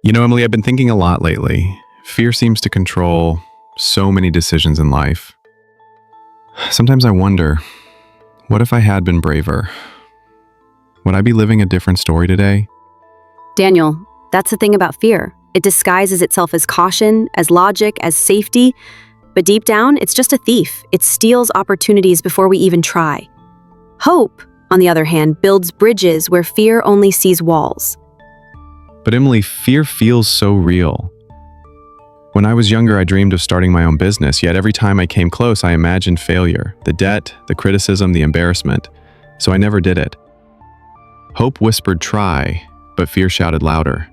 Emily, I've been thinking a lot lately. Fear seems to control so many decisions in life. Sometimes I wonder, what if I had been braver? Would I be living a different story today? Daniel, that's the thing about fear. It disguises itself as caution, as logic, as safety, but deep down, it's just a thief. It steals opportunities before we even try. Hope, on the other hand, builds bridges where fear only sees walls. But Emily, fear feels so real. When I was younger, I dreamed of starting my own business, yet every time I came close, I imagined failure, the debt, the criticism, the embarrassment, so I never did it. Hope whispered try, but fear shouted louder.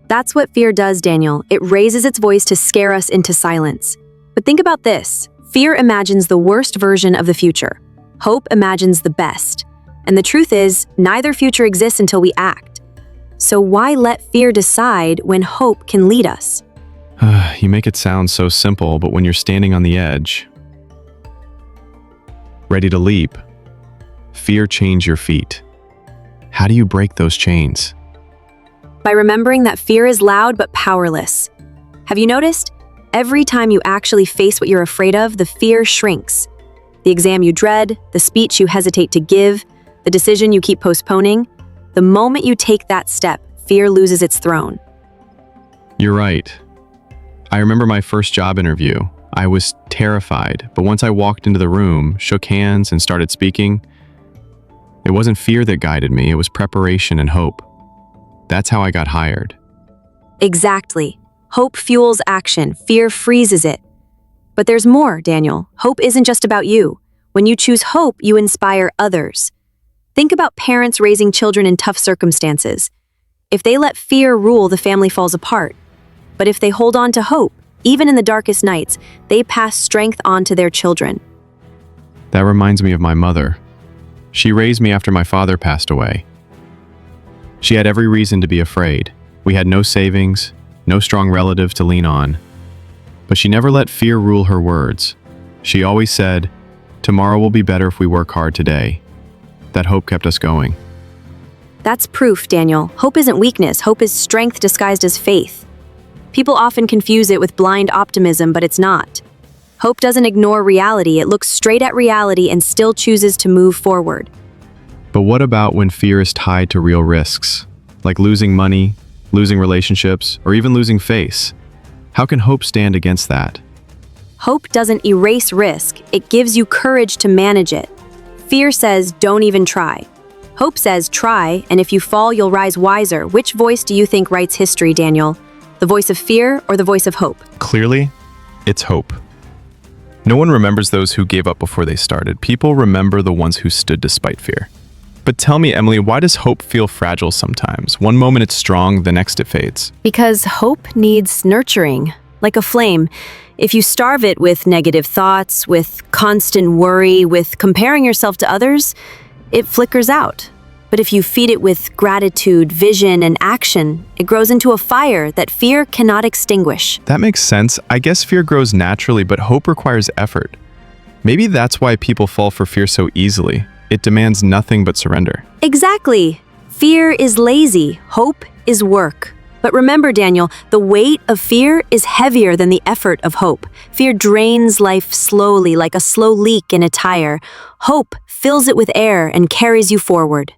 That's what fear does, Daniel. It raises its voice to scare us into silence. But think about this. Fear imagines the worst version of the future. Hope imagines the best. And the truth is, neither future exists until we act. So why let fear decide when hope can lead us? You make it sound so simple, but when you're standing on the edge, ready to leap, fear chains your feet. How do you break those chains? By remembering that fear is loud but powerless. Have you noticed? Every time you actually face what you're afraid of, the fear shrinks. The exam you dread, the speech you hesitate to give, the decision you keep postponing. The moment you take that step, fear loses its throne. You're right. I remember my first job interview. I was terrified, but once I walked into the room, shook hands, and started speaking, it wasn't fear that guided me, it was preparation and hope. That's how I got hired. Exactly. Hope fuels action, fear freezes it. But there's more, Daniel. Hope isn't just about you. When you choose hope, you inspire others. Think about parents raising children in tough circumstances. If they let fear rule, the family falls apart. But if they hold on to hope, even in the darkest nights, they pass strength on to their children. That reminds me of my mother. She raised me after my father passed away. She had every reason to be afraid. We had no savings, no strong relative to lean on. But she never let fear rule her words. She always said, "Tomorrow will be better if we work hard today." That hope kept us going. That's proof, Daniel. Hope isn't weakness. Hope is strength disguised as faith. People often confuse it with blind optimism, but it's not. Hope doesn't ignore reality. It looks straight at reality and still chooses to move forward. But what about when fear is tied to real risks, like losing money, losing relationships, or even losing face? How can hope stand against that? Hope doesn't erase risk. It gives you courage to manage it. Fear says, don't even try. Hope says, try, and if you fall, you'll rise wiser. Which voice do you think writes history, Daniel? The voice of fear or the voice of hope? Clearly, it's hope. No one remembers those who gave up before they started. People remember the ones who stood despite fear. But tell me, Emily, why does hope feel fragile sometimes? One moment it's strong, the next it fades. Because hope needs nurturing, like a flame. If you starve it with negative thoughts, with constant worry, with comparing yourself to others, it flickers out. But if you feed it with gratitude, vision, and action, it grows into a fire that fear cannot extinguish. That makes sense. I guess fear grows naturally, but hope requires effort. Maybe that's why people fall for fear so easily. It demands nothing but surrender. Exactly. Fear is lazy. Hope is work. But remember, Daniel, the weight of fear is heavier than the effort of hope. Fear drains life slowly, like a slow leak in a tire. Hope fills it with air and carries you forward.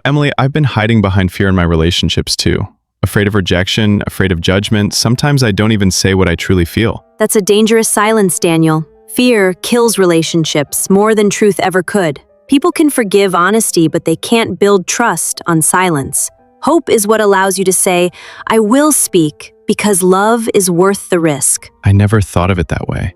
Emily, I've been hiding behind fear in my relationships too. Afraid of rejection, afraid of judgment. Sometimes I don't even say what I truly feel. That's a dangerous silence, Daniel. Fear kills relationships more than truth ever could. People can forgive honesty, but they can't build trust on silence. Hope is what allows you to say, I will speak, because love is worth the risk. I never thought of it that way.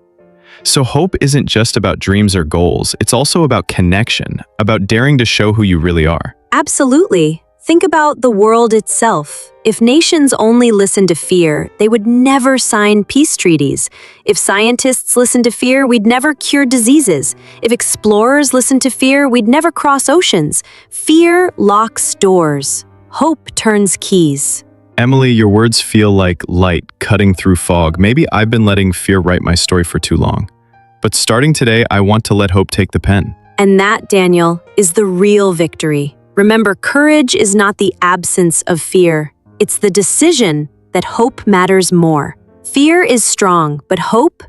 So hope isn't just about dreams or goals. It's also about connection, about daring to show who you really are. Absolutely. Think about the world itself. If nations only listened to fear, they would never sign peace treaties. If scientists listened to fear, we'd never cure diseases. If explorers listened to fear, we'd never cross oceans. Fear locks doors. Hope turns keys. Emily, your words feel like light cutting through fog. Maybe I've been letting fear write my story for too long. But starting today, I want to let hope take the pen. And that, Daniel, is the real victory. Remember, courage is not the absence of fear. It's the decision that hope matters more. Fear is strong, but hope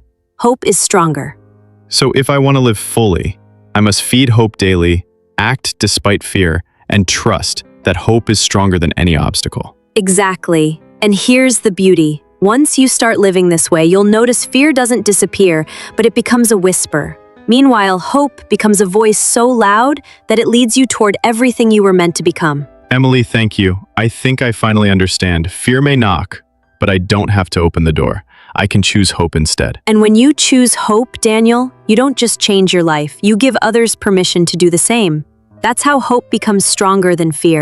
is stronger. So if I want to live fully, I must feed hope daily, act despite fear, and trust that hope is stronger than any obstacle. Exactly. And here's the beauty. Once you start living this way, you'll notice fear doesn't disappear, but it becomes a whisper. Meanwhile, hope becomes a voice so loud that it leads you toward everything you were meant to become. Emily, thank you. I think I finally understand. Fear may knock, but I don't have to open the door. I can choose hope instead. And when you choose hope, Daniel, you don't just change your life, you give others permission to do the same. That's how hope becomes stronger than fear.